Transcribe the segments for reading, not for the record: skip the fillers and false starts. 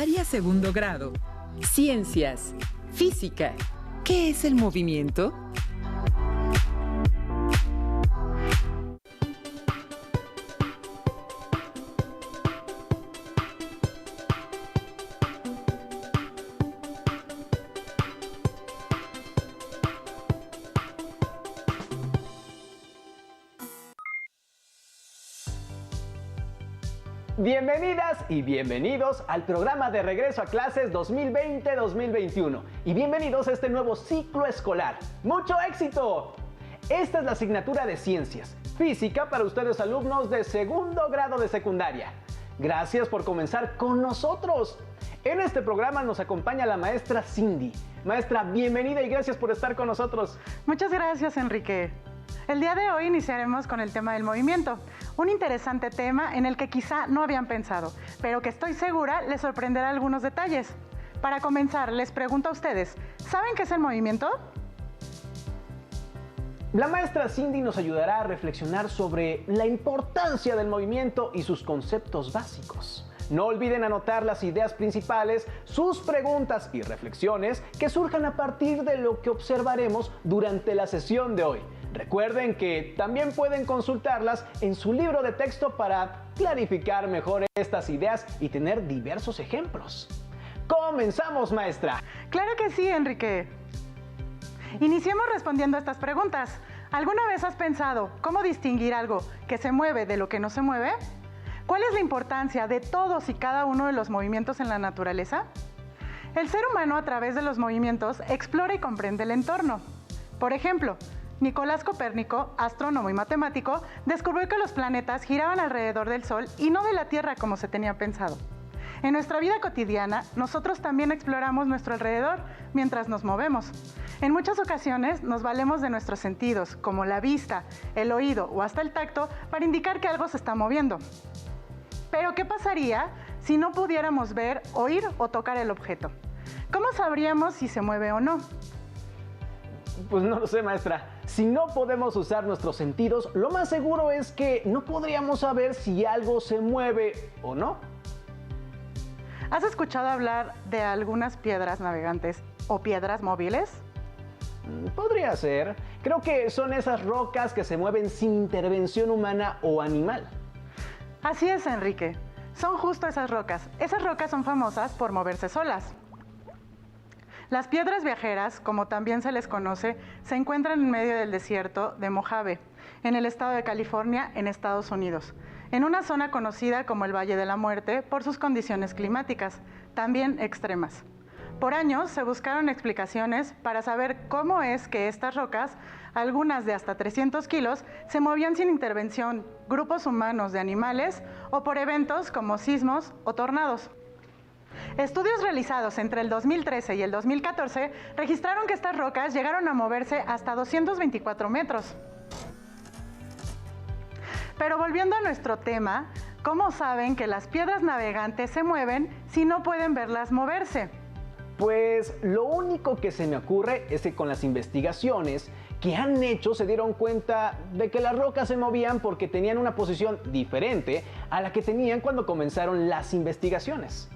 Secundaria segundo grado. Ciencias. Física. ¿Qué es el movimiento? Bienvenidas y bienvenidos al programa de regreso a clases 2020-2021 y bienvenidos a este nuevo ciclo escolar. ¡Mucho éxito! Esta es la asignatura de Ciencias, Física para ustedes alumnos de segundo grado de secundaria. Gracias por comenzar con nosotros. En este programa nos acompaña la maestra Cindy. Maestra, bienvenida y gracias por estar con nosotros. Muchas gracias, Enrique. El día de hoy iniciaremos con el tema del movimiento, un interesante tema en el que quizá no habían pensado, pero que estoy segura les sorprenderá algunos detalles. Para comenzar, les pregunto a ustedes, ¿saben qué es el movimiento? La maestra Cindy nos ayudará a reflexionar sobre la importancia del movimiento y sus conceptos básicos. No olviden anotar las ideas principales, sus preguntas y reflexiones que surjan a partir de lo que observaremos durante la sesión de hoy. Recuerden que también pueden consultarlas en su libro de texto para clarificar mejor estas ideas y tener diversos ejemplos. ¡Comenzamos, maestra! Claro que sí, Enrique. Iniciemos respondiendo a estas preguntas. ¿Alguna vez has pensado cómo distinguir algo que se mueve de lo que no se mueve? ¿Cuál es la importancia de todos y cada uno de los movimientos en la naturaleza? El ser humano, a través de los movimientos, explora y comprende el entorno. Por ejemplo, Nicolás Copérnico, astrónomo y matemático, descubrió que los planetas giraban alrededor del Sol y no de la Tierra como se tenía pensado. En nuestra vida cotidiana, nosotros también exploramos nuestro alrededor mientras nos movemos. En muchas ocasiones nos valemos de nuestros sentidos, como la vista, el oído o hasta el tacto, para indicar que algo se está moviendo. Pero, ¿qué pasaría si no pudiéramos ver, oír o tocar el objeto? ¿Cómo sabríamos si se mueve o no? Pues no lo sé, maestra. Si no podemos usar nuestros sentidos, lo más seguro es que no podríamos saber si algo se mueve o no. ¿Has escuchado hablar de algunas piedras navegantes o piedras móviles? Podría ser. Creo que son esas rocas que se mueven sin intervención humana o animal. Así es, Enrique. Son justo esas rocas. Esas rocas son famosas por moverse solas. Las piedras viajeras, como también se les conoce, se encuentran en medio del desierto de Mojave, en el estado de California, en Estados Unidos, en una zona conocida como el Valle de la Muerte por sus condiciones climáticas, también extremas. Por años se buscaron explicaciones para saber cómo es que estas rocas, algunas de hasta 300 kilos, se movían sin intervención, grupos humanos de animales o por eventos como sismos o tornados. Estudios realizados entre el 2013 y el 2014 registraron que estas rocas llegaron a moverse hasta 224 metros. Pero volviendo a nuestro tema, ¿cómo saben que las piedras navegantes se mueven si no pueden verlas moverse? Pues lo único que se me ocurre es que con las investigaciones que han hecho se dieron cuenta de que las rocas se movían porque tenían una posición diferente a la que tenían cuando comenzaron las investigaciones.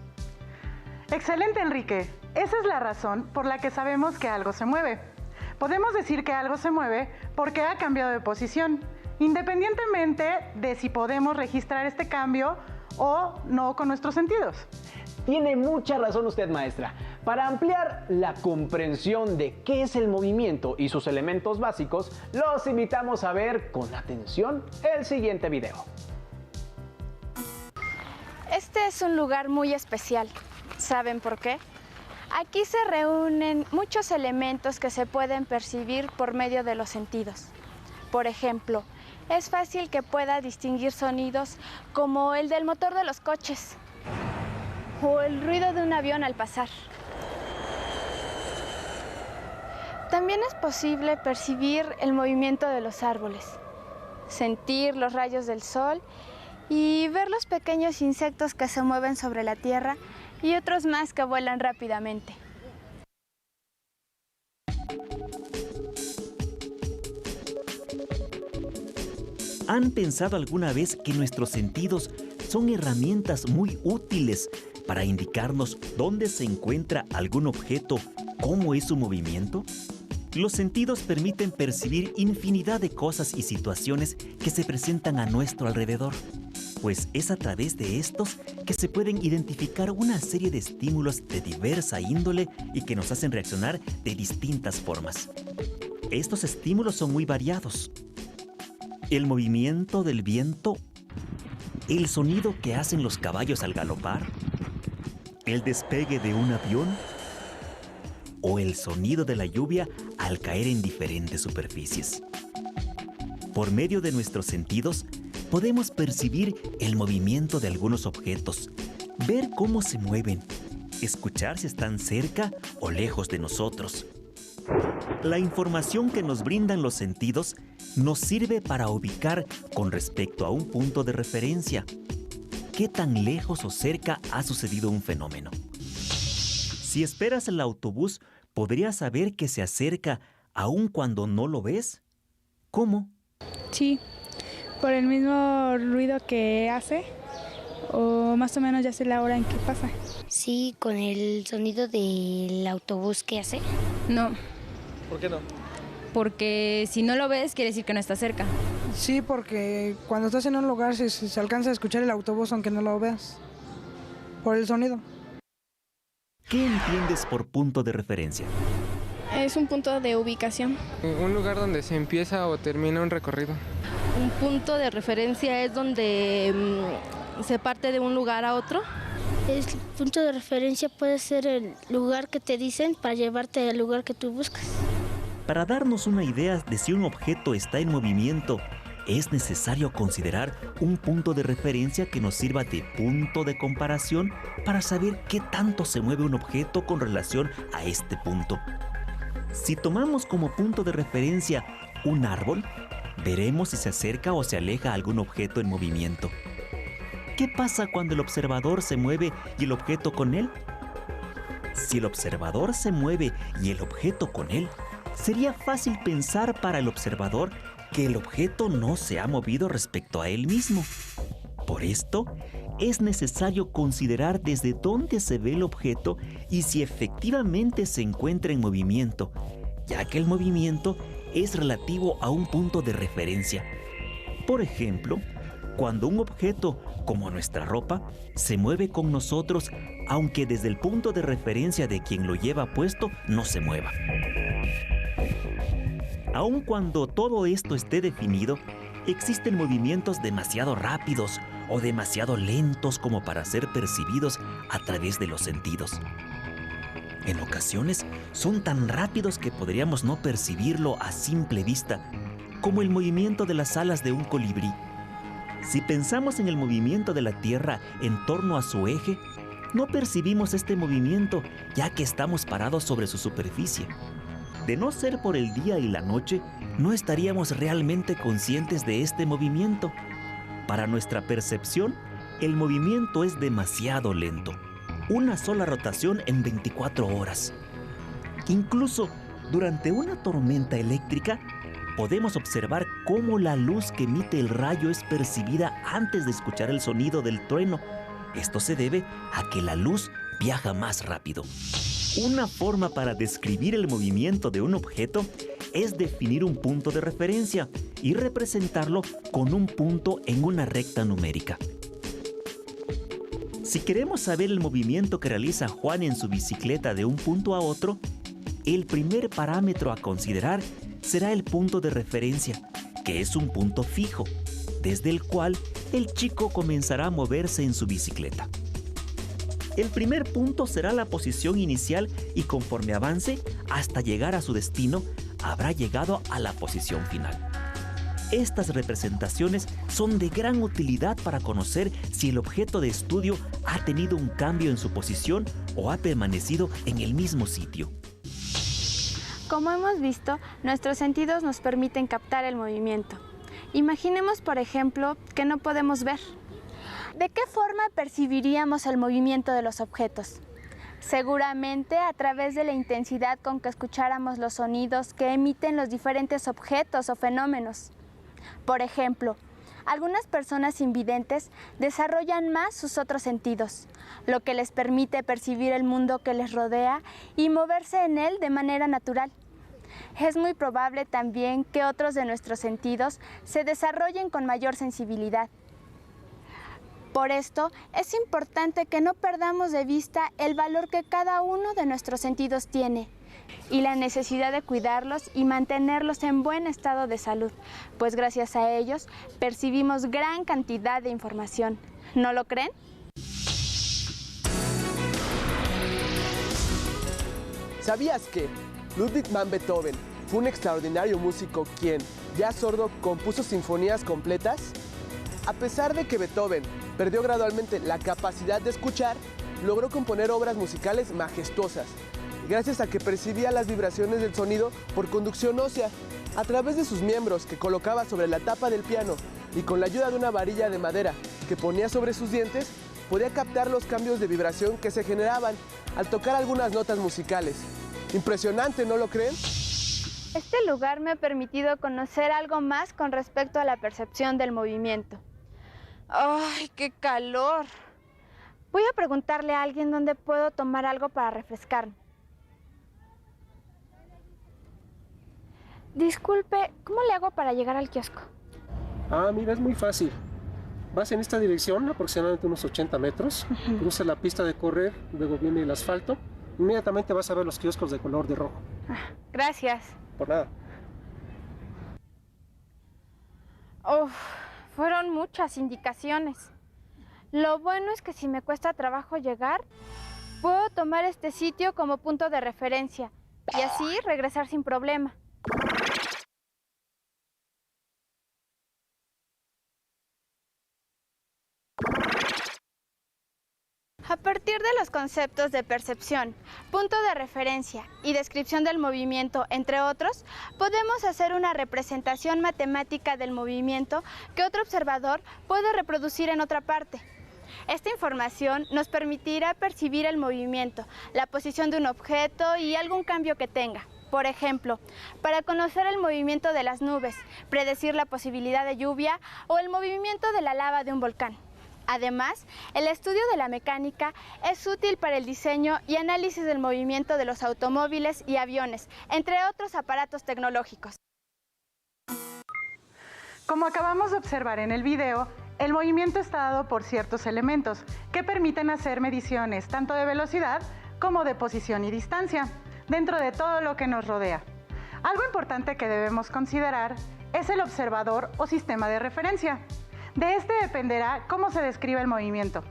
Excelente, Enrique. Esa es la razón por la que sabemos que algo se mueve. Podemos decir que algo se mueve porque ha cambiado de posición, independientemente de si podemos registrar este cambio o no con nuestros sentidos. Tiene mucha razón usted, maestra. Para ampliar la comprensión de qué es el movimiento y sus elementos básicos, los invitamos a ver con atención el siguiente video. Este es un lugar muy especial. ¿Saben por qué? Aquí se reúnen muchos elementos que se pueden percibir por medio de los sentidos. Por ejemplo, es fácil que pueda distinguir sonidos como el del motor de los coches o el ruido de un avión al pasar. También es posible percibir el movimiento de los árboles, sentir los rayos del sol y ver los pequeños insectos que se mueven sobre la tierra y otros más que vuelan rápidamente. ¿Han pensado alguna vez que nuestros sentidos son herramientas muy útiles para indicarnos dónde se encuentra algún objeto, cómo es su movimiento? Los sentidos permiten percibir infinidad de cosas y situaciones que se presentan a nuestro alrededor, pues es a través de estos que se pueden identificar una serie de estímulos de diversa índole y que nos hacen reaccionar de distintas formas. Estos estímulos son muy variados. El movimiento del viento, el sonido que hacen los caballos al galopar, el despegue de un avión o el sonido de la lluvia al caer en diferentes superficies. Por medio de nuestros sentidos, podemos percibir el movimiento de algunos objetos, ver cómo se mueven, escuchar si están cerca o lejos de nosotros. La información que nos brindan los sentidos nos sirve para ubicar con respecto a un punto de referencia qué tan lejos o cerca ha sucedido un fenómeno. Si esperas el autobús, ¿podrías saber que se acerca aun cuando no lo ves? ¿Cómo? Sí, por el mismo ruido que hace, o más o menos ya sé la hora en que pasa. Sí, con el sonido del autobús que hace. No. ¿Por qué no? Porque si no lo ves, quiere decir que no está cerca. Sí, porque cuando estás en un lugar se alcanza a escuchar el autobús aunque no lo veas, por el sonido. ¿Qué entiendes por punto de referencia? Es un punto de ubicación. Un lugar donde se empieza o termina un recorrido. Un punto de referencia es donde se parte de un lugar a otro. El punto de referencia puede ser el lugar que te dicen para llevarte al lugar que tú buscas. Para darnos una idea de si un objeto está en movimiento, es necesario considerar un punto de referencia que nos sirva de punto de comparación para saber qué tanto se mueve un objeto con relación a este punto. Si tomamos como punto de referencia un árbol, veremos si se acerca o se aleja algún objeto en movimiento. ¿Qué pasa cuando el observador se mueve y el objeto con él? Si el observador se mueve y el objeto con él, sería fácil pensar para el observador que el objeto no se ha movido respecto a él mismo. Por esto, es necesario considerar desde dónde se ve el objeto y si efectivamente se encuentra en movimiento, ya que el movimiento es relativo a un punto de referencia. Por ejemplo, cuando un objeto, como nuestra ropa, se mueve con nosotros, aunque desde el punto de referencia de quien lo lleva puesto no se mueva. Aun cuando todo esto esté definido, existen movimientos demasiado rápidos o demasiado lentos como para ser percibidos a través de los sentidos. En ocasiones son tan rápidos que podríamos no percibirlo a simple vista, como el movimiento de las alas de un colibrí. Si pensamos en el movimiento de la Tierra en torno a su eje, no percibimos este movimiento ya que estamos parados sobre su superficie. De no ser por el día y la noche, no estaríamos realmente conscientes de este movimiento. Para nuestra percepción, el movimiento es demasiado lento. Una sola rotación en 24 horas. Incluso durante una tormenta eléctrica, podemos observar cómo la luz que emite el rayo es percibida antes de escuchar el sonido del trueno. Esto se debe a que la luz viaja más rápido. Una forma para describir el movimiento de un objeto es definir un punto de referencia y representarlo con un punto en una recta numérica. Si queremos saber el movimiento que realiza Juan en su bicicleta de un punto a otro, el primer parámetro a considerar será el punto de referencia, que es un punto fijo, desde el cual el chico comenzará a moverse en su bicicleta. El primer punto será la posición inicial y conforme avance hasta llegar a su destino, habrá llegado a la posición final. Estas representaciones son de gran utilidad para conocer si el objeto de estudio ha tenido un cambio en su posición o ha permanecido en el mismo sitio. Como hemos visto, nuestros sentidos nos permiten captar el movimiento. Imaginemos, por ejemplo, que no podemos ver. ¿De qué forma percibiríamos el movimiento de los objetos? Seguramente a través de la intensidad con que escucháramos los sonidos que emiten los diferentes objetos o fenómenos. Por ejemplo, Algunas personas invidentes desarrollan más sus otros sentidos, lo que les permite percibir el mundo que les rodea y moverse en él de manera natural. Es muy probable también que otros de nuestros sentidos se desarrollen con mayor sensibilidad. Por esto, es importante que no perdamos de vista el valor que cada uno de nuestros sentidos tiene y la necesidad de cuidarlos y mantenerlos en buen estado de salud, pues gracias a ellos percibimos gran cantidad de información. ¿No lo creen? ¿Sabías que Ludwig van Beethoven fue un extraordinario músico quien, ya sordo, compuso sinfonías completas? A pesar de que Beethoven perdió gradualmente la capacidad de escuchar, logró componer obras musicales majestuosas, gracias a que percibía las vibraciones del sonido por conducción ósea, a través de sus miembros que colocaba sobre la tapa del piano y con la ayuda de una varilla de madera que ponía sobre sus dientes, podía captar los cambios de vibración que se generaban al tocar algunas notas musicales. Impresionante, ¿no lo creen? Este lugar me ha permitido conocer algo más con respecto a la percepción del movimiento. ¡Ay, qué calor! Voy a preguntarle a alguien dónde puedo tomar algo para refrescarme. Disculpe, ¿cómo le hago para llegar al kiosco? Ah, mira, es muy fácil. Vas en esta dirección, aproximadamente unos 80 metros, cruzas la pista de correr, luego viene el asfalto, inmediatamente vas a ver los kioscos de color de rojo. Gracias. Por nada. Uf, fueron muchas indicaciones. Lo bueno es que si me cuesta trabajo llegar, puedo tomar este sitio como punto de referencia y así regresar sin problema. A partir de los conceptos de percepción, punto de referencia y descripción del movimiento, entre otros, podemos hacer una representación matemática del movimiento que otro observador puede reproducir en otra parte. Esta información nos permitirá percibir el movimiento, la posición de un objeto y algún cambio que tenga. Por ejemplo, para conocer el movimiento de las nubes, predecir la posibilidad de lluvia o el movimiento de la lava de un volcán. Además, el estudio de la mecánica es útil para el diseño y análisis del movimiento de los automóviles y aviones, entre otros aparatos tecnológicos. Como acabamos de observar en el video, el movimiento está dado por ciertos elementos que permiten hacer mediciones tanto de velocidad como de posición y distancia dentro de todo lo que nos rodea. Algo importante que debemos considerar es el observador o sistema de referencia. De este dependerá cómo se describe el movimiento.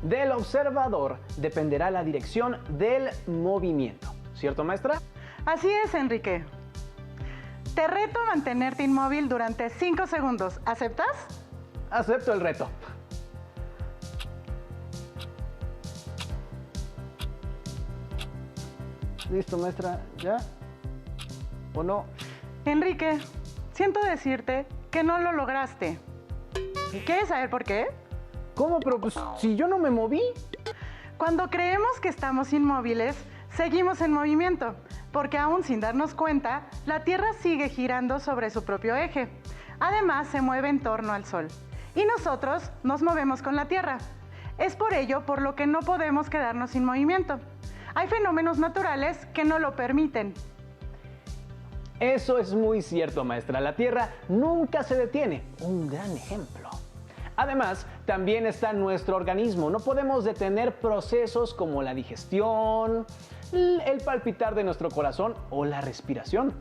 Del observador dependerá la dirección del movimiento. ¿Cierto, maestra? Así es, Enrique. Te reto a mantenerte inmóvil durante 5 segundos. ¿Aceptas? Acepto el reto. ¿Listo, maestra? ¿Ya? ¿O no? Enrique, siento decirte que no lo lograste. ¿Quieres saber por qué? ¿Cómo? Pero pues si yo no me moví. Cuando creemos que estamos inmóviles, seguimos en movimiento, porque aún sin darnos cuenta, la Tierra sigue girando sobre su propio eje. Además, se mueve en torno al Sol. Y nosotros nos movemos con la Tierra. Es por ello por lo que no podemos quedarnos sin movimiento. Hay fenómenos naturales que no lo permiten. Eso es muy cierto, maestra. La Tierra nunca se detiene. Un gran ejemplo. Además, también está nuestro organismo. No podemos detener procesos como la digestión, el palpitar de nuestro corazón o la respiración.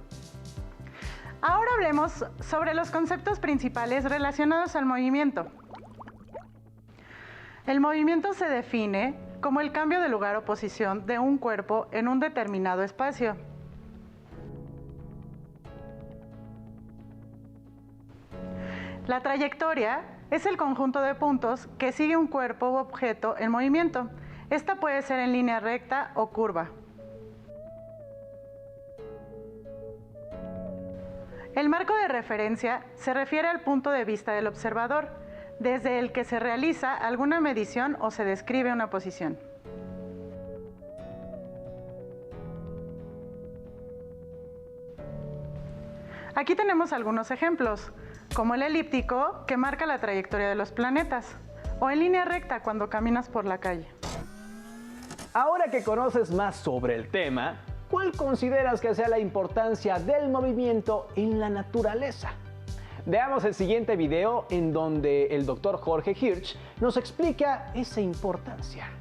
Ahora hablemos sobre los conceptos principales relacionados al movimiento. El movimiento se define como el cambio de lugar o posición de un cuerpo en un determinado espacio. La trayectoria es el conjunto de puntos que sigue un cuerpo u objeto en movimiento. Esta puede ser en línea recta o curva. El marco de referencia se refiere al punto de vista del observador, desde el que se realiza alguna medición o se describe una posición. Aquí tenemos algunos ejemplos. como el elíptico, que marca la trayectoria de los planetas, o en línea recta cuando caminas por la calle. Ahora que conoces más sobre el tema, ¿cuál consideras que sea la importancia del movimiento en la naturaleza? Veamos el siguiente video en donde el doctor Jorge Hirsch nos explica esa importancia.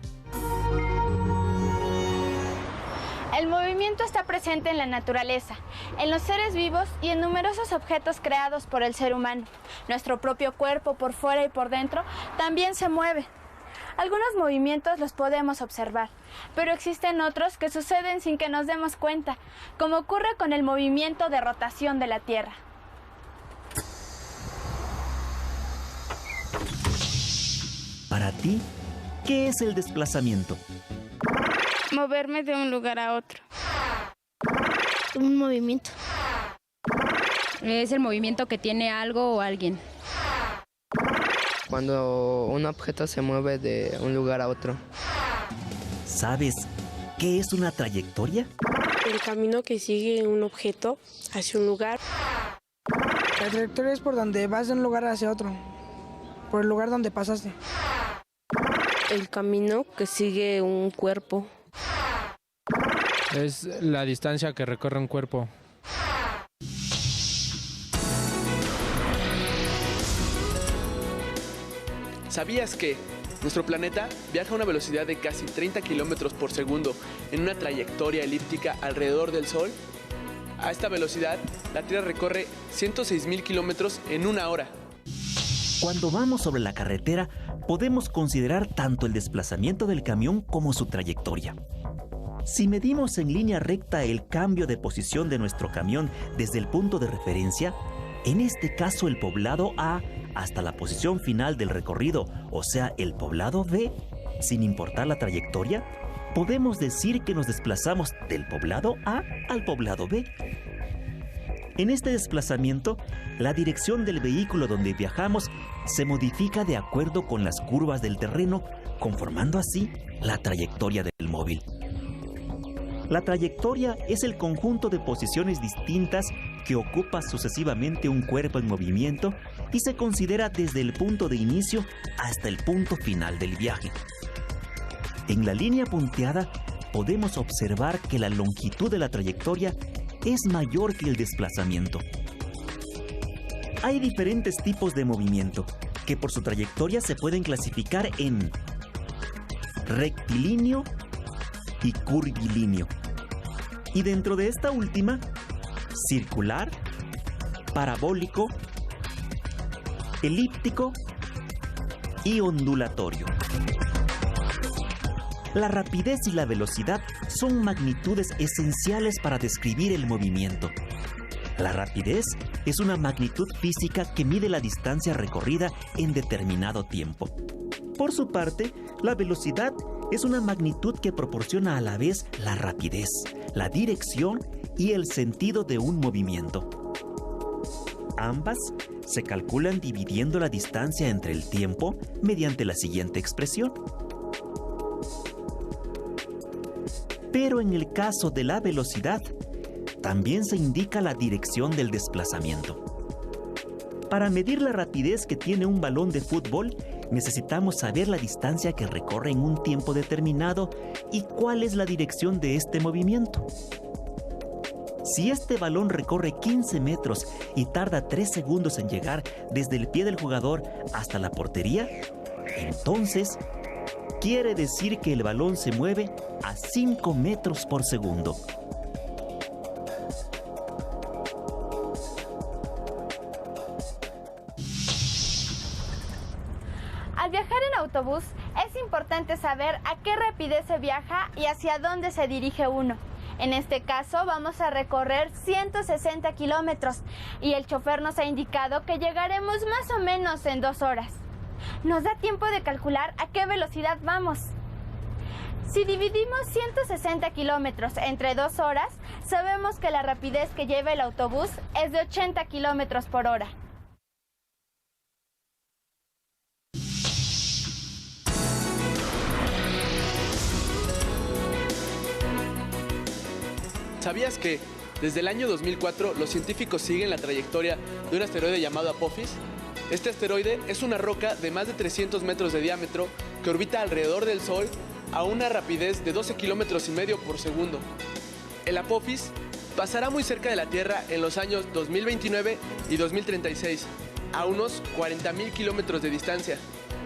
El movimiento está presente en la naturaleza, en los seres vivos y en numerosos objetos creados por el ser humano. Nuestro propio cuerpo, por fuera y por dentro, también se mueve. Algunos movimientos los podemos observar, pero existen otros que suceden sin que nos demos cuenta, como ocurre con el movimiento de rotación de la Tierra. Para ti, ¿qué es el desplazamiento? Moverme de un lugar a otro. Un movimiento. Es el movimiento que tiene algo o alguien. Cuando un objeto se mueve de un lugar a otro. ¿Sabes qué es una trayectoria? El camino que sigue un objeto hacia un lugar. La trayectoria es por donde vas de un lugar hacia otro, por el lugar donde pasaste. El camino que sigue un cuerpo. Es la distancia que recorre un cuerpo. ¿Sabías que nuestro planeta viaja a una velocidad de casi 30 kilómetros por segundo en una trayectoria elíptica alrededor del Sol? A esta velocidad, la Tierra recorre 106.000 kilómetros en una hora. Cuando vamos sobre la carretera, podemos considerar tanto el desplazamiento del camión como su trayectoria. Si medimos en línea recta el cambio de posición de nuestro camión desde el punto de referencia, en este caso el poblado A, hasta la posición final del recorrido, o sea, el poblado B, sin importar la trayectoria, podemos decir que nos desplazamos del poblado A al poblado B. En este desplazamiento, la dirección del vehículo donde viajamos se modifica de acuerdo con las curvas del terreno, conformando así la trayectoria del móvil. La trayectoria es el conjunto de posiciones distintas que ocupa sucesivamente un cuerpo en movimiento y se considera desde el punto de inicio hasta el punto final del viaje. En la línea punteada podemos observar que la longitud de la trayectoria es mayor que el desplazamiento. Hay diferentes tipos de movimiento que por su trayectoria se pueden clasificar en rectilíneo y curvilíneo. Y dentro de esta última, circular, parabólico, elíptico y ondulatorio. La rapidez y la velocidad son magnitudes esenciales para describir el movimiento. La rapidez es una magnitud física que mide la distancia recorrida en determinado tiempo. Por su parte, la velocidad es una magnitud que proporciona a la vez la rapidez, la dirección y el sentido de un movimiento. Ambas se calculan dividiendo la distancia entre el tiempo mediante la siguiente expresión. Pero en el caso de la velocidad, también se indica la dirección del desplazamiento. Para medir la rapidez que tiene un balón de fútbol, necesitamos saber la distancia que recorre en un tiempo determinado y cuál es la dirección de este movimiento. Si este balón recorre 15 metros y tarda 3 segundos en llegar desde el pie del jugador hasta la portería, entonces quiere decir que el balón se mueve a 5 metros por segundo. Al viajar en autobús es importante saber a qué rapidez se viaja y hacia dónde se dirige uno. En este caso vamos a recorrer 160 kilómetros y el chofer nos ha indicado que llegaremos más o menos en 2 horas. Nos da tiempo de calcular a qué velocidad vamos. Si dividimos 160 kilómetros entre 2 horas, sabemos que la rapidez que lleva el autobús es de 80 kilómetros por hora. ¿Sabías que Desde el año 2004, los científicos siguen la trayectoria de un asteroide llamado Apophis. Este asteroide es una roca de más de 300 metros de diámetro que orbita alrededor del Sol a una rapidez de 12,5 kilómetros por segundo. El Apophis pasará muy cerca de la Tierra en los años 2029 y 2036, a unos 40,000 kilómetros de distancia.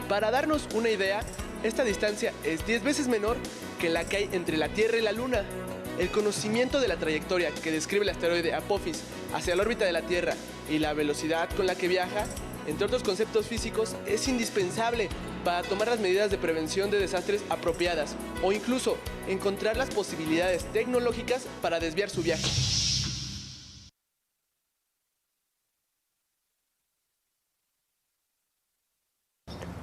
Para darnos una idea, esta distancia es 10 veces menor que la que hay entre la Tierra y la Luna. El conocimiento de la trayectoria que describe el asteroide Apophis hacia la órbita de la Tierra y la velocidad con la que viaja, entre otros conceptos físicos, es indispensable para tomar las medidas de prevención de desastres apropiadas o incluso encontrar las posibilidades tecnológicas para desviar su viaje.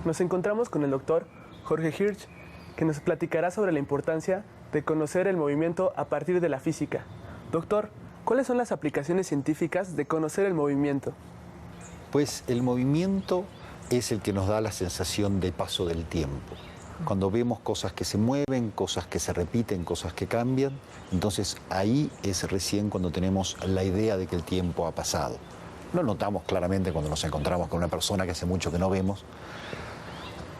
Nos encontramos con el doctor Jorge Hirsch, que nos platicará sobre la importancia de conocer el movimiento a partir de la física. Doctor, ¿cuáles son las aplicaciones científicas de conocer el movimiento? Pues el movimiento es el que nos da la sensación de paso del tiempo. Cuando vemos cosas que se mueven, cosas que se repiten, cosas que cambian, entonces ahí es recién cuando tenemos la idea de que el tiempo ha pasado. Lo notamos claramente cuando nos encontramos con una persona que hace mucho que no vemos.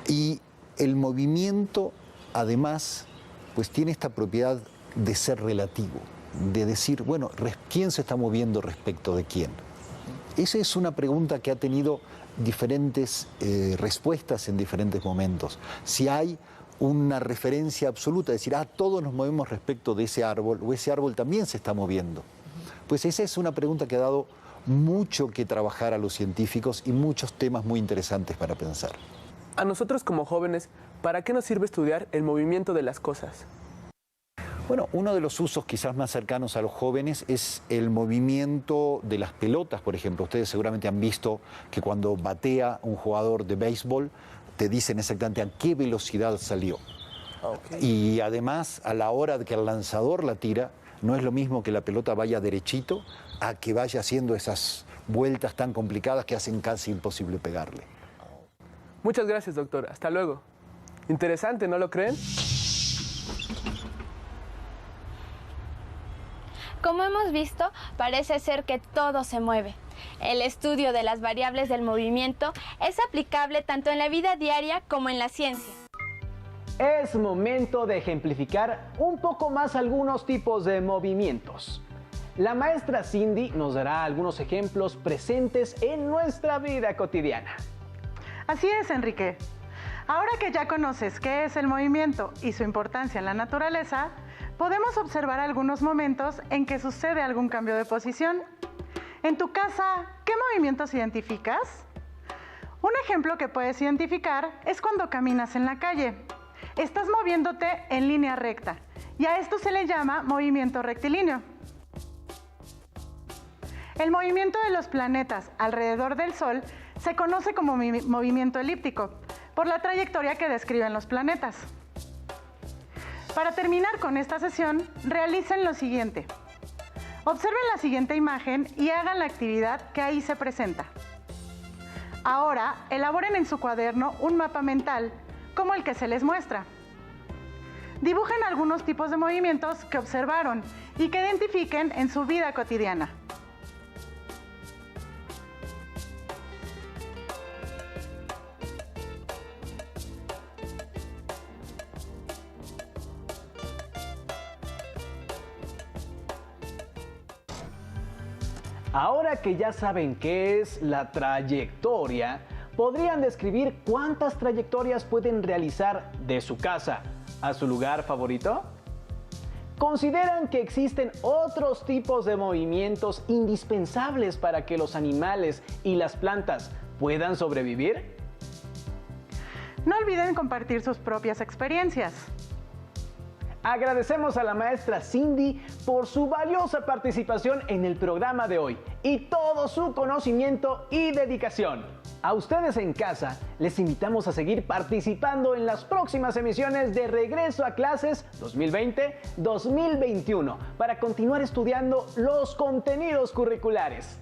Y el movimiento, además, pues tiene esta propiedad de ser relativo, de decir, bueno, ¿quién se está moviendo respecto de quién? Esa es una pregunta que ha tenido diferentes respuestas en diferentes momentos. Si hay una referencia absoluta, decir, todos nos movemos respecto de ese árbol, o ese árbol también se está moviendo. Pues esa es una pregunta que ha dado mucho que trabajar a los científicos y muchos temas muy interesantes para pensar. A nosotros como jóvenes, ¿para qué nos sirve estudiar el movimiento de las cosas? Bueno, uno de los usos quizás más cercanos a los jóvenes es el movimiento de las pelotas, por ejemplo. Ustedes seguramente han visto que cuando batea un jugador de béisbol, te dicen exactamente a qué velocidad salió. Okay. Y además, a la hora de que el lanzador la tira, no es lo mismo que la pelota vaya derechito a que vaya haciendo esas vueltas tan complicadas que hacen casi imposible pegarle. Muchas gracias, doctor. Hasta luego. Interesante, ¿no lo creen? Como hemos visto, parece ser que todo se mueve. El estudio de las variables del movimiento es aplicable tanto en la vida diaria como en la ciencia. Es momento de ejemplificar un poco más algunos tipos de movimientos. La maestra Cindy nos dará algunos ejemplos presentes en nuestra vida cotidiana. Así es, Enrique. Ahora que ya conoces qué es el movimiento y su importancia en la naturaleza, podemos observar algunos momentos en que sucede algún cambio de posición. En tu casa, ¿qué movimientos identificas? Un ejemplo que puedes identificar es cuando caminas en la calle. Estás moviéndote en línea recta y a esto se le llama movimiento rectilíneo. El movimiento de los planetas alrededor del Sol se conoce como movimiento elíptico, por la trayectoria que describen los planetas. Para terminar con esta sesión, realicen lo siguiente. Observen la siguiente imagen y hagan la actividad que ahí se presenta. Ahora, elaboren en su cuaderno un mapa mental, como el que se les muestra. Dibujen algunos tipos de movimientos que observaron y que identifiquen en su vida cotidiana. Ahora que ya saben qué es la trayectoria, ¿podrían describir cuántas trayectorias pueden realizar de su casa a su lugar favorito? ¿Consideran que existen otros tipos de movimientos indispensables para que los animales y las plantas puedan sobrevivir? No olviden compartir sus propias experiencias. Agradecemos a la maestra Cindy por su valiosa participación en el programa de hoy y todo su conocimiento y dedicación. A ustedes en casa les invitamos a seguir participando en las próximas emisiones de Regreso a Clases 2020-2021 para continuar estudiando los contenidos curriculares.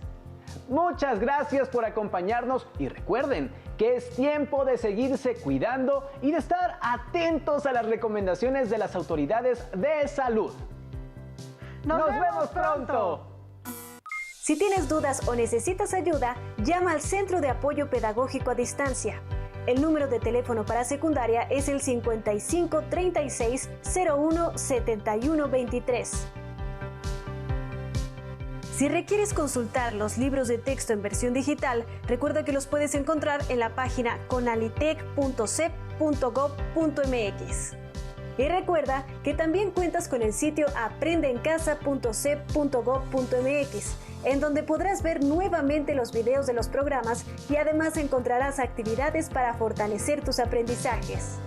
Muchas gracias por acompañarnos y recuerden que es tiempo de seguirse cuidando y de estar atentos a las recomendaciones de las autoridades de salud. ¡Nos vemos pronto! Si tienes dudas o necesitas ayuda, llama al Centro de Apoyo Pedagógico a Distancia. El número de teléfono para secundaria es el 55 36 01 71 23. Si requieres consultar los libros de texto en versión digital, recuerda que los puedes encontrar en la página conalitec.cep.gov.mx. Y recuerda que también cuentas con el sitio aprendeencasa.cep.gov.mx, en donde podrás ver nuevamente los videos de los programas y además encontrarás actividades para fortalecer tus aprendizajes.